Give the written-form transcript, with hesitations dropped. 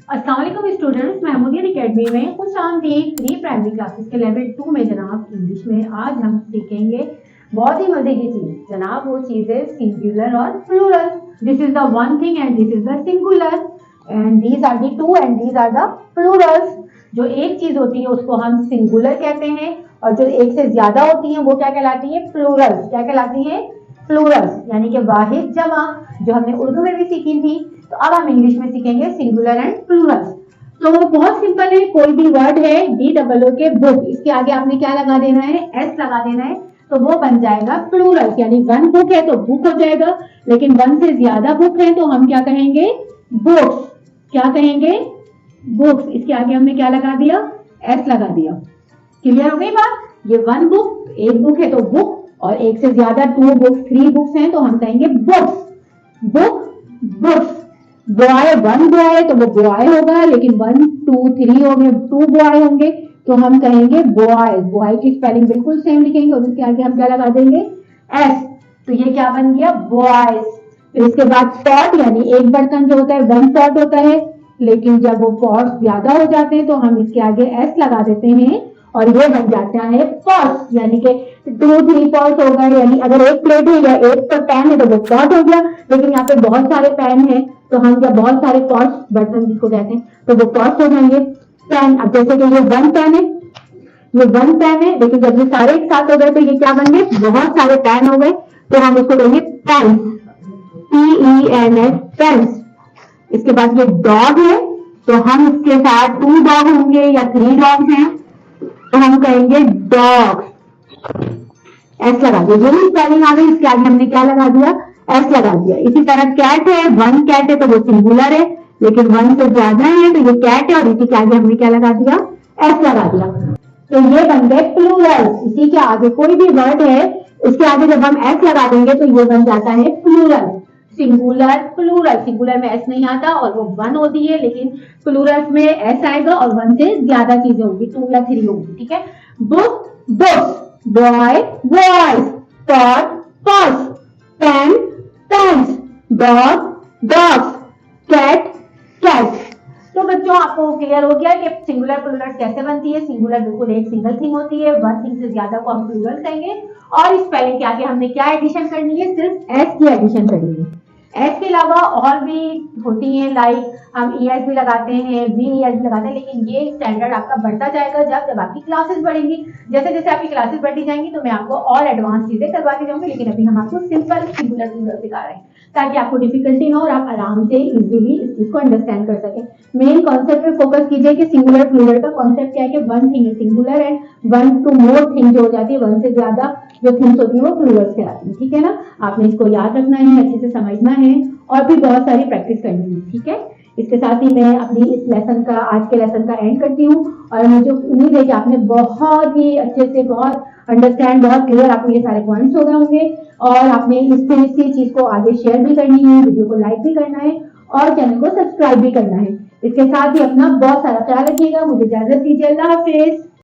अस्सलाम वालेकुम students, महमूदियन academy में खुश आमदीद। प्री प्राइमरी क्लासेस के लेवल 2 में जनाब इंग्लिश में आज हम सीखेंगे बहुत ही मजे की चीज। जनाब वो चीज है सिंगुलर और plural. This is the one thing and this is the singular and these are the two and these are the plurals. जो एक चीज होती है उसको हम सिंगुलर कहते हैं और जो एक से ज्यादा होती है वो क्या कहलाती है? प्लूरल्स। क्या कहलाती है? प्लूरल्स, यानी कि वाहिद जमा, जो हमने उर्दू में भी सीखी थी। तो अब हम इंग्लिश में सीखेंगे सिंगुलर एंड प्लूरल्स। तो बहुत सिंपल है, कोई भी वर्ड है DOO के बुक, इसके आगे आपने क्या लगा देना है? S लगा देना है, तो वो बन जाएगा प्लूरल्स। यानी वन बुक है तो बुक हो जाएगा, लेकिन वन से ज्यादा बुक है तो हम क्या कहेंगे? बुक्स। क्या कहेंगे? बुक्स। इसके आगे हमने क्या लगा दिया? S लगा दिया। क्लियर हो गई बात? ये वन बुक, एक बुक है तो बुक, और एक से ज्यादा 2 बुक्स 3 बुक्स हैं तो हम कहेंगे books. Book, books. Boy, one boy तो वो बॉय होगा, लेकिन 1 2 3 हो गए, 2 बॉय होंगे तो हम कहेंगे बॉय। बॉय की स्पेलिंग बिल्कुल सेम लिखेंगे और उसके आगे हम क्या लगा देंगे? S। तो ये क्या बन गया? बॉयज। फिर इसके बाद पॉट, यानी एक बर्तन जो होता है वन पॉट होता है, लेकिन जब वो पॉट ज्यादा हो जाते हैं तो हम इसके आगे S लगा देते हैं और ये बन जाता है पॉट्स। यानी कि 2 3 पॉट्स हो गए, यानी अगर एक प्लेट है या एक पैन है तो वो पॉट हो गया, लेकिन यहाँ पे बहुत सारे पैन है तो हम जब बहुत सारे पॉट्स, बर्तन जिसको कहते हैं, तो वो पॉट्स हो जाएंगे पैन। अब जैसे कि ये वन पैन है, ये वन पैन है, लेकिन जब ये सारे एक साथ हो गए तो ये क्या बन गए? बहुत सारे पैन हो गए, तो हम इसको कहेंगे पैंस। PENS, पैंस। इसके बाद ये डॉग है, तो हम इसके साथ 2 डॉग होंगे या 3 डॉग्स हैं तो हम कहेंगे डॉग्स। एस लगा दिया। यही स्पेलिंग आ गई, इसके आगे हमने क्या लगा दिया? एस लगा दिया। इसी तरह कैट है, वन कैट है तो वो सिंगुलर है, लेकिन वन से ज्यादा है तो ये कैट है और इसी के आगे हमने क्या लगा दिया? एस लगा दिया। तो ये बन गए प्लूरल। इसी के आगे कोई भी वर्ड है उसके आगे जब हम एस लगा देंगे तो ये बन जाता है प्लूरल। Singular, plural. सिंगुलर में एस नहीं आता और वो वन होती है, लेकिन प्लूरल्स में एस आएगा और वन से ज्यादा चीजें होंगी, 2 या 3 होंगी। ठीक है? Book, books. Boy, boys. Pot, pots. Pen, pens. Dog, dogs. Cat, cats. तो बच्चों आपको क्लियर हो गया कि सिंगुलर प्लूरल कैसे बनती है। सिंगुलर बिल्कुल एक सिंगल थिंग होती है, वन थिंग से ज्यादा को हम प्लूरल कहेंगे। और इस स्पेलिंग के आगे हमने क्या एडिशन करनी है? सिर्फ एस की एडिशन करनी है। एस के अलावा और भी होती हैं, लाइक हम ES भी लगाते हैं, VES भी लगाते हैं, लेकिन ये स्टैंडर्ड आपका बढ़ता जाएगा जब आपकी क्लासेस बढ़ेंगी। जैसे जैसे आपकी क्लासेस बढ़ती जाएंगी तो मैं आपको और एडवांस चीजें करवाती जाऊंगी, लेकिन अभी हम आपको सिंपल सिंगुलर प्लूरल सिखा रहे हैं ताकि आपको डिफिकल्टी ना हो और आप आराम से इजीली इस चीज को अंडरस्टैंड कर सकें। मेन कॉन्सेप्ट पे फोकस कीजिए कि सिंगुलर प्लूरल का कॉन्सेप्ट क्या है कि one thing is singular and one two more thing जो हो जाती है, वन से ज्यादा जो थिंग्स होती है वो प्लूरल्स कहलाती है। ठीक है ना? आपने इसको याद रखना है, अच्छे से समझना है और भी बहुत सारी प्रैक्टिस करनी है। ठीक है? इसके साथ ही मैं अपनी इस लेसन का, आज के लेसन का एंड करती हूँ और मुझे उम्मीद है कि आपने बहुत ही अच्छे से, बहुत अंडरस्टैंड, बहुत क्लियर आपको ये सारे पॉइंट्स हो गए होंगे और आपने इसी चीज को आगे शेयर भी करनी है, वीडियो को लाइक भी करना है और चैनल को सब्सक्राइब भी करना है। इसके साथ ही अपना बहुत सारा ख्याल रखिएगा। मुझे इजाजत दीजिए। अल्लाह हाफिज।